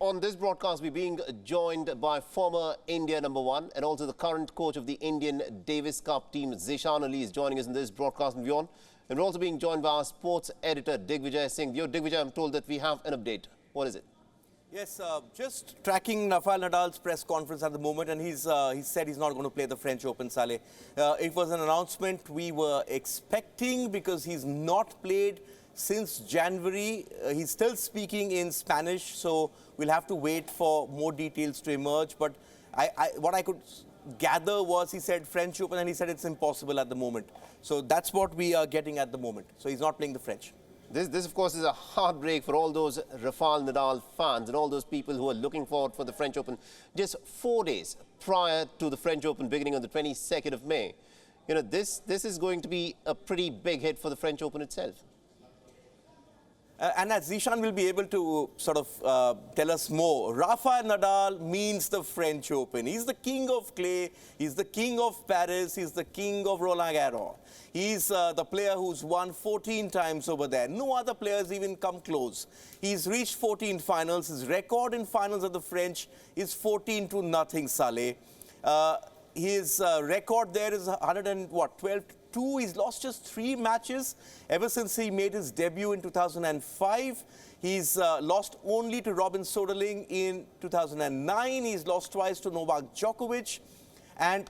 On this broadcast, we're being joined by former India #1 and also the current coach of the Indian Davis Cup team, Zeeshan is joining us in this broadcast in WION. And we're also being joined by our sports editor, Digvijay Singh Deo. Digvijay, I'm told that we have an update. What is it? Yes, just tracking Rafael Nadal's press conference at the moment, and he said he's not going to play the French Open, Saleh. It was an announcement we were expecting because he's not played since January. He's still speaking in Spanish, so we'll have to wait for more details to emerge. But what I could gather was he said French Open, and he said it's impossible at the moment. So that's what we are getting at the moment. So he's not playing the French. This, of course, is a heartbreak for all those Rafael Nadal fans and all those people who are looking forward for the French Open. Just 4 days prior to the French Open beginning on the 22nd of May. You know, this is going to be a pretty big hit for the French Open itself. And as Zeeshan will be able to sort of tell us more, Rafael Nadal means the French Open. He's the king of clay, he's the king of Paris, he's the king of Roland Garros. He's the player who's won 14 times over there. No other players even come close. He's reached 14 finals. His record in finals of the French is 14-0, Saleh. His record there is 12-2. He's lost just 3 matches ever since he made his debut in 2005. He's lost only to Robin Soderling in 2009. He's lost twice to Novak Djokovic. And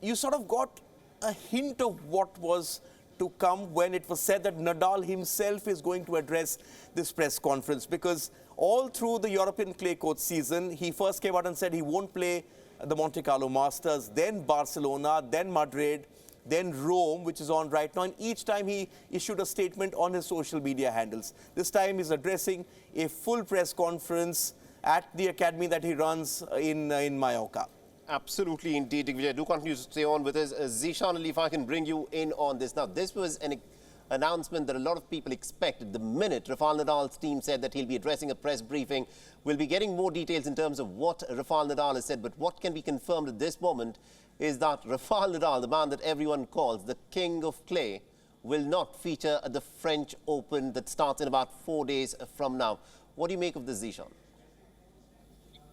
you sort of got a hint of what was to come when it was said that Nadal himself is going to address this press conference, because all through the European clay court season, he first came out and said he won't play the Monte Carlo Masters, then Barcelona, then Madrid, then Rome, which is on right now. And each time he issued a statement on his social media handles. This time he's addressing a full press conference at the academy that he runs in Mallorca. Absolutely, indeed, Digvijay. Do continue to stay on with us. Zeeshan, if I can bring you in on this. Now, this was an announcement that a lot of people expected. The minute Rafael Nadal's team said that he'll be addressing a press briefing, we'll be getting more details in terms of what Rafael Nadal has said. But what can be confirmed at this moment is that Rafael Nadal, the man that everyone calls the king of clay, will not feature at the French Open that starts in about 4 days from now. What do you make of this, Zeeshan?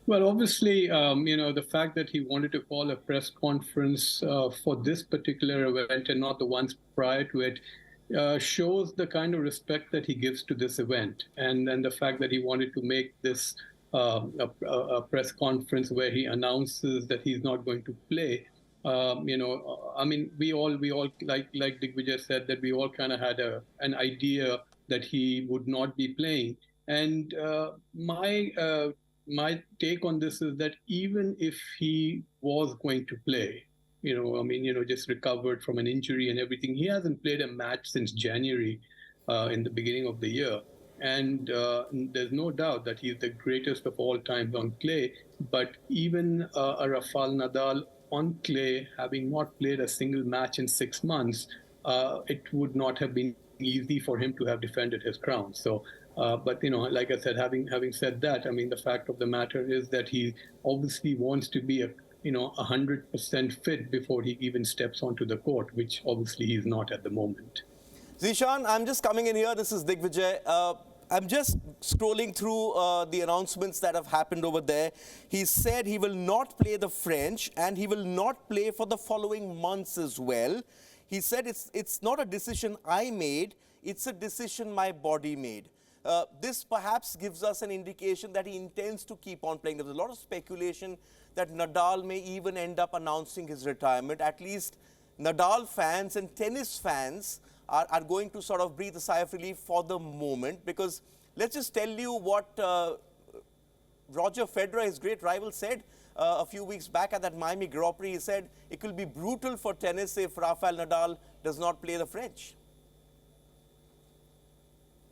Well, obviously, you know, the fact that he wanted to call a press conference for this particular event and not the ones prior to it shows the kind of respect that he gives to this event, and the fact that he wanted to make this a press conference where he announces that he's not going to play. You know, I mean, we all like Digvijay said, that we all kind of had an idea that he would not be playing. And my take on this is that even if he was going to play, you know, I mean, you know, just recovered from an injury and everything, he hasn't played a match since January in the beginning of the year. And there's no doubt that he's the greatest of all time on clay. But even a Rafael Nadal on clay, having not played a single match in 6 months, it would not have been easy for him to have defended his crown. So, but, you know, like I said, having said that, I mean, the fact of the matter is that he obviously wants to be 100% fit before he even steps onto the court, which obviously he's not at the moment. Zeeshan, I'm just coming in here. This is Digvijay. I'm just scrolling through the announcements that have happened over there. He said he will not play the French, and he will not play for the following months as well. He said it's not a decision I made, it's a decision my body made. This perhaps gives us an indication that he intends to keep on playing. There's a lot of speculation that Nadal may even end up announcing his retirement. At least Nadal fans and tennis fans are going to sort of breathe a sigh of relief for the moment, because let's just tell you what Roger Federer, his great rival, said a few weeks back at that Miami Grand Prix. He said it will be brutal for tennis if Rafael Nadal does not play the French.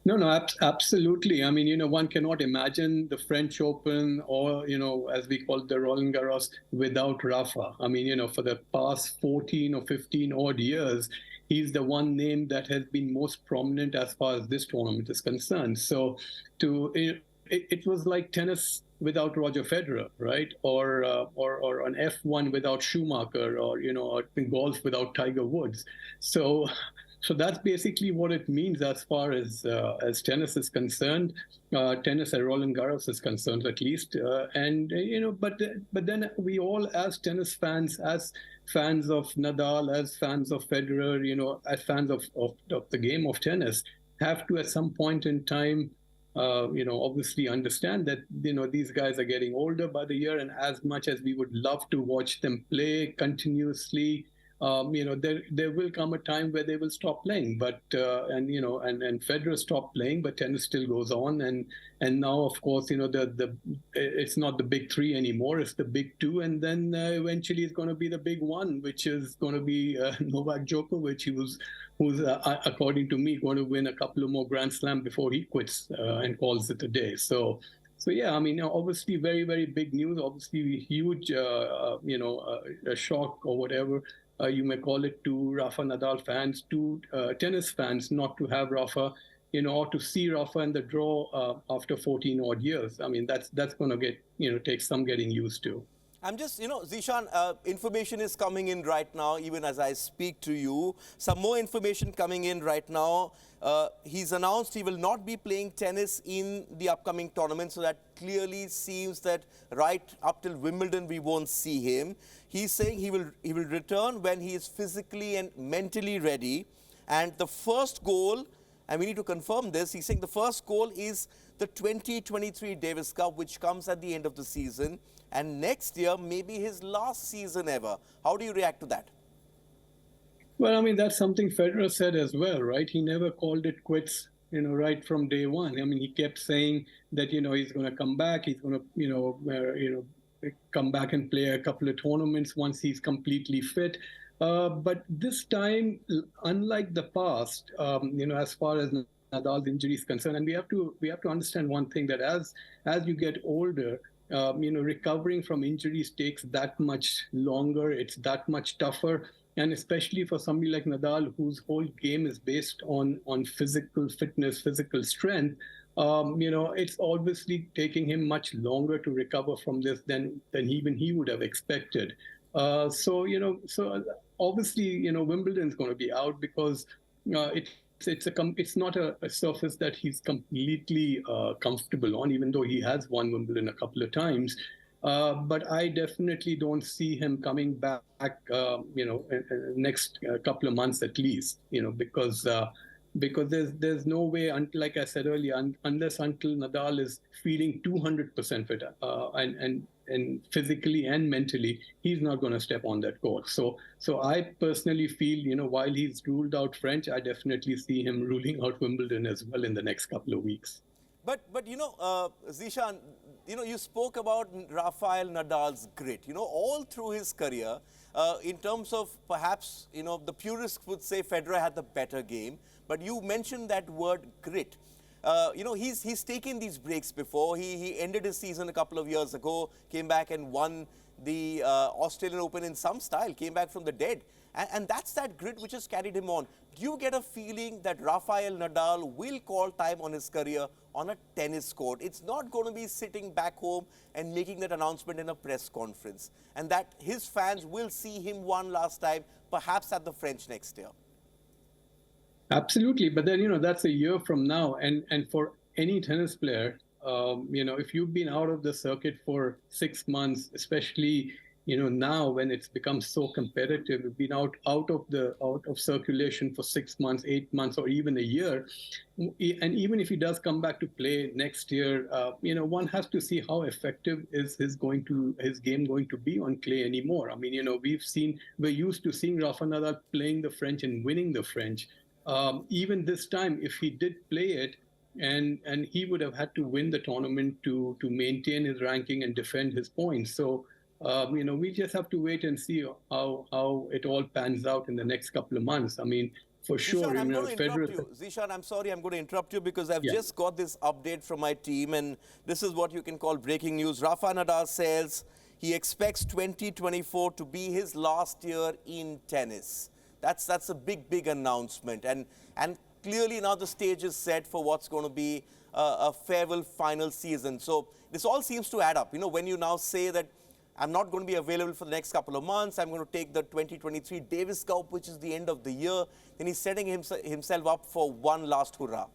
No, absolutely. I mean, you know, one cannot imagine the French Open or, you know, as we call it, the Roland Garros without Rafa. I mean, you know, for the past 14 or 15 odd years, he's the one name that has been most prominent as far as this tournament is concerned. So it was like tennis without Roger Federer, right? Or an F1 without Schumacher, or, you know, or golf without Tiger Woods. So So that's basically what it means as far as tennis is concerned, tennis at Roland Garros is concerned, at least. But then we all, as tennis fans, as fans of Nadal, as fans of Federer, as fans of the game of tennis, have to at some point in time, obviously understand that these guys are getting older by the year, and as much as we would love to watch them play continuously. There will come a time where they will stop playing, but and Federer stopped playing, but tennis still goes on, and now of course it's not the big three anymore, it's the big two, and then eventually it's going to be the big one, which is going to be Novak Djokovic, who's according to me going to win a couple of more Grand Slam before he quits and calls it a day. So yeah, I mean, obviously very, very big news, obviously huge, a shock or whatever you may call it, to Rafa Nadal fans, to tennis fans, not to have Rafa, or to see Rafa in the draw after 14 odd years. I mean, that's going to get, take some getting used to. I'm just, Zeeshan, information is coming in right now, even as I speak to you. Some more information coming in right now. He's announced he will not be playing tennis in the upcoming tournament, so that clearly seems that right up till Wimbledon we won't see him. He's saying he will return when he is physically and mentally ready. And the first goal, and we need to confirm this, he's saying the first goal is the 2023 Davis Cup, which comes at the end of the season. And next year, maybe his last season ever. How do you react to that? Well, I mean, that's something Federer said as well, right? He never called it quits, right from day one. I mean, he kept saying that, he's going to come back. He's going to, come back and play a couple of tournaments once he's completely fit. But this time, unlike the past, as far as Nadal's injury is concerned, and we have to understand one thing, that as you get older, recovering from injuries takes that much longer. It's that much tougher. And especially for somebody like Nadal, whose whole game is based on physical fitness, physical strength, it's obviously taking him much longer to recover from this than even he would have expected. So obviously, Wimbledon's going to be out because it's not a surface that he's completely comfortable on, even though he has won Wimbledon a couple of times. But I definitely don't see him coming back, next couple of months at least, because there's no way, like I said earlier, until Nadal is feeling 200% fit and physically and mentally, he's not going to step on that court. So I personally feel, while he's ruled out French, I definitely see him ruling out Wimbledon as well in the next couple of weeks. But Zeeshan, you spoke about Rafael Nadal's grit, all through his career, in terms of perhaps, the purists would say Federer had the better game, but you mentioned that word grit. He's taken these breaks before. He ended his season a couple of years ago, came back and won the Australian Open in some style, came back from the dead. And that's that grit which has carried him on. Do you get a feeling that Rafael Nadal will call time on his career on a tennis court? It's not going to be sitting back home and making that announcement in a press conference. And that his fans will see him one last time, perhaps at the French next year. Absolutely. But then, that's a year from now. And for any tennis player, if you've been out of the circuit for 6 months, especially, now when it's become so competitive, you've been out of circulation for 6 months, 8 months, or even a year. And even if he does come back to play next year, one has to see how effective is his game going to be on clay anymore. I mean, we're used to seeing Rafa Nadal playing the French and winning the French. Even this time, if he did play it, and he would have had to win the tournament to maintain his ranking and defend his points. So, we just have to wait and see how it all pans out in the next couple of months. I mean, for sure, Zeeshan, I'm going to interrupt you. Zeeshan, I'm sorry, I'm going to interrupt you because I've just got this update from my team, and this is what you can call breaking news. Rafa Nadal says he expects 2024 to be his last year in tennis. That's a big announcement, and clearly now the stage is set for what's going to be a farewell final season. So this all seems to add up. When you now say that I'm not going to be available for the next couple of months. I'm going to take the 2023 Davis Cup, which is the end of the year. Then he's setting himself up for one last hurrah.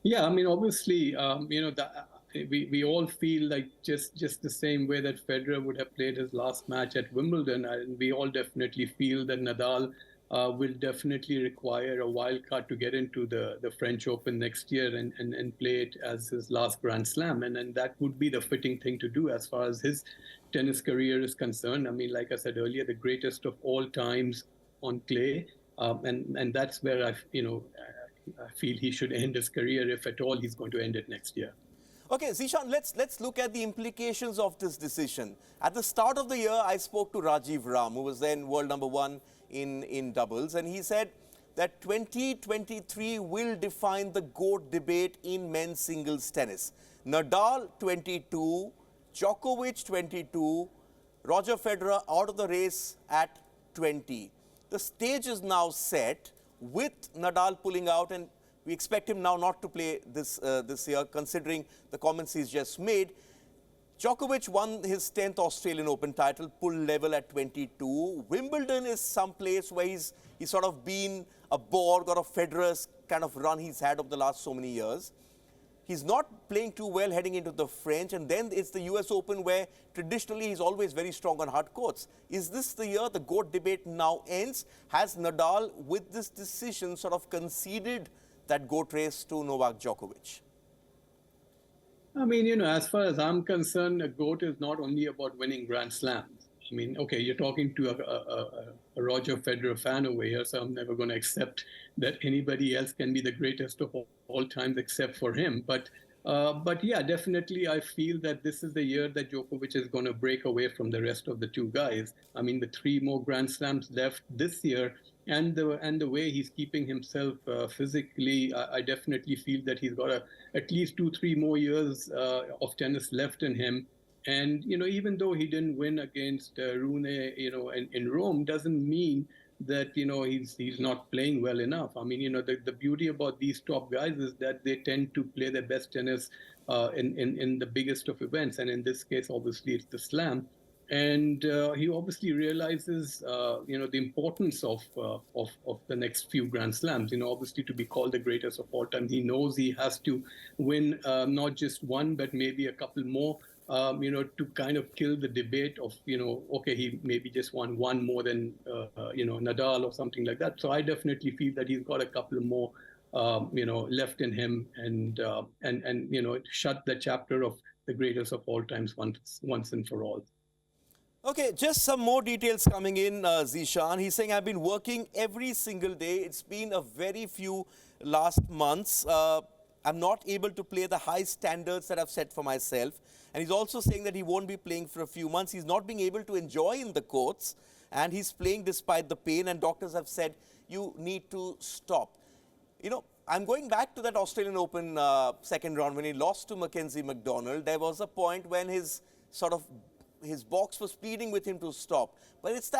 Yeah, I mean, obviously, we all feel like just the same way that Federer would have played his last match at Wimbledon, and we all definitely feel that Nadal will definitely require a wild card to get into the French Open next year and play it as his last Grand Slam. And that would be the fitting thing to do as far as his tennis career is concerned. I mean, like I said earlier, the greatest of all times on clay. And that's where I feel he should end his career, if at all he's going to end it next year. Okay, Zeeshan, let's look at the implications of this decision. At the start of the year, I spoke to Rajiv Ram, who was then world #1 in doubles, and he said that 2023 will define the GOAT debate in men's singles tennis. Nadal 22, Djokovic 22, Roger Federer out of the race at 20. The stage is now set with Nadal pulling out, and we expect him now not to play this year, considering the comments he's just made. Djokovic won his 10th Australian Open title, pulled level at 22. Wimbledon is some place where he's sort of been a Borg or a Federer's kind of run he's had over the last so many years. He's not playing too well heading into the French, and then it's the US Open where traditionally he's always very strong on hard courts. Is this the year the GOAT debate now ends? Has Nadal, with this decision, sort of conceded that GOAT race to Novak Djokovic? I mean, as far as I'm concerned, a GOAT is not only about winning Grand Slams. I mean, okay, you're talking to a Roger Federer fan over here, so I'm never going to accept that anybody else can be the greatest of all times except for him. But yeah, definitely I feel that this is the year that Djokovic is going to break away from the rest of the two guys. I mean, the 3 more Grand Slams left this year, and the way he's keeping himself physically, I definitely feel that he's got at least 2-3 more years of tennis left in him. And even though he didn't win against Rune, in Rome, doesn't mean that he's not playing well enough. I mean, the beauty about these top guys is that they tend to play their best tennis in the biggest of events, and in this case, obviously, it's the Slam. And he obviously realizes, the importance of the next few Grand Slams. Obviously, to be called the greatest of all time, he knows he has to win not just one, but maybe a couple more. To kind of kill the debate of, okay, he maybe just won one more than, Nadal or something like that. So I definitely feel that he's got a couple more, left in him, and shut the chapter of the greatest of all times once and for all. Okay, just some more details coming in, Zeeshan. He's saying, I've been working every single day. It's been a very few last months. I'm not able to play the high standards that I've set for myself. And he's also saying that he won't be playing for a few months. He's not being able to enjoy in the courts, and he's playing despite the pain, and doctors have said, you need to stop. I'm going back to that Australian Open second round when he lost to Mackenzie McDonald. There was a point when his box was pleading with him to stop. But it's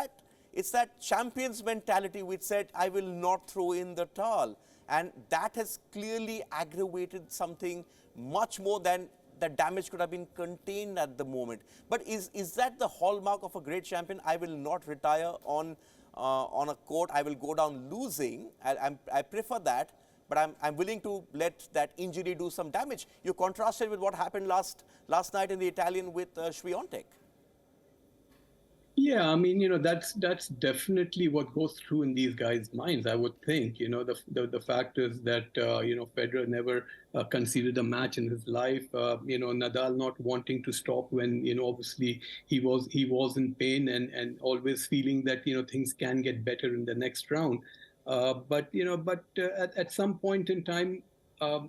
that champion's mentality which said, I will not throw in the towel. And that has clearly aggravated something much more than the damage could have been contained at the moment. But is that the hallmark of a great champion? I will not retire on a court. I will go down losing. I prefer that, but I'm willing to let that injury do some damage. You contrasted with what happened last night in the Italian with Swiatek. Yeah, I mean, that's definitely what goes through in these guys' minds, I would think. The fact is that, Federer never conceded a match in his life. Nadal not wanting to stop when, obviously he was in pain and always feeling that, things can get better in the next round. But at some point in time,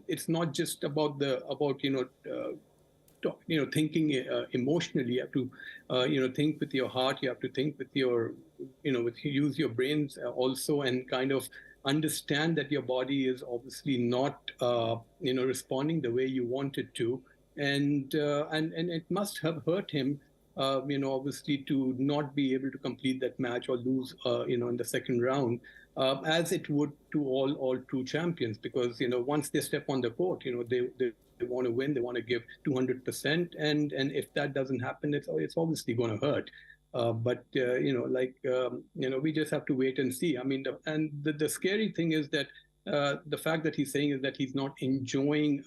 it's not just about thinking emotionally. You have to, think with your heart. You have to think with your, use your brains also, and kind of understand that your body is obviously not, responding the way you want it to, and it must have hurt him, obviously, to not be able to complete that match or lose, in the second round, as it would to all true champions, because once they step on the court, they want to win. They want to give 200%, and if that doesn't happen, it's obviously going to hurt. We just have to wait and see. I mean, the scary thing is that the fact that he's saying is that he's not enjoying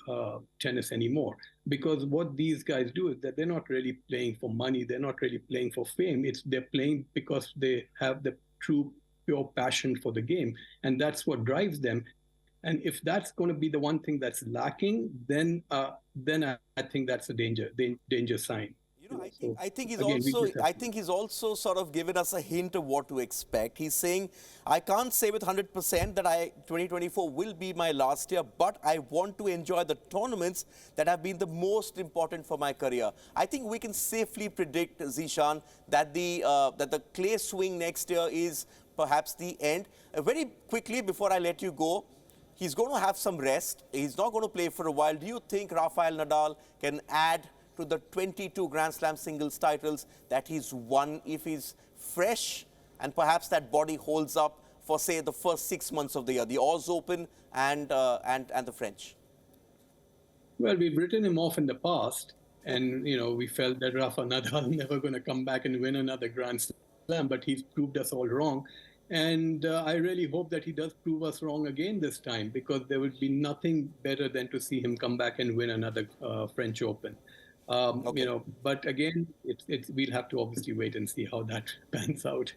tennis anymore, because what these guys do is that they're not really playing for money. They're not really playing for fame. They're playing because they have the true, pure passion for the game, and that's what drives them. And if that's going to be the one thing that's lacking, then I think that's a danger sign. I think he's also sort of given us a hint of what to expect. He's saying, I can't say with 100% that 2024 will be my last year, but I want to enjoy the tournaments that have been the most important for my career. I think we can safely predict, Zeeshan, that the clay swing next year is perhaps the end. Very quickly, before I let you go, he's going to have some rest. He's not going to play for a while. Do you think Rafael Nadal can add to the 22 Grand Slam singles titles that he's won if he's fresh and perhaps that body holds up for, say, the first 6 months of the year, the Oz Open and the French? Well, we've written him off in the past, and we felt that Rafa Nadal never going to come back and win another Grand Slam, but he's proved us all wrong. And I really hope that he does prove us wrong again this time, because there would be nothing better than to see him come back and win another French Open. But again, we'll have to obviously wait and see how that pans out.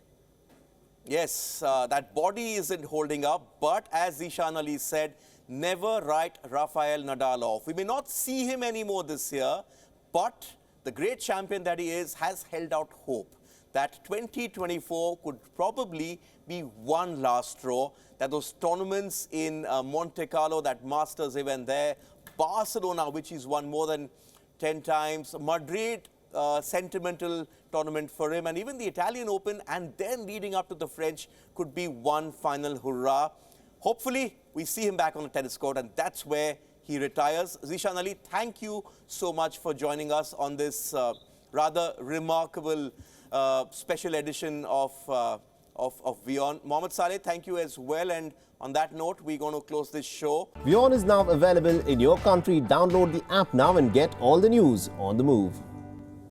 Yes, that body isn't holding up, but as Zeeshan Ali said, never write Rafael Nadal off. We may not see him anymore this year, but the great champion that he is has held out hope that 2024 could probably be one last straw, that those tournaments in Monte Carlo, that Masters event there, Barcelona, which he's won more than 10 times, Madrid, sentimental tournament for him, and even the Italian Open, and then leading up to the French could be one final hurrah. Hopefully, we see him back on the tennis court, and that's where he retires. Zeeshan Ali, thank you so much for joining us on this rather remarkable special edition of WION. Mohammad Saleh, thank you as well. And on that note, we're going to close this show. WION is now available in your country. Download the app now and get all the news on the move.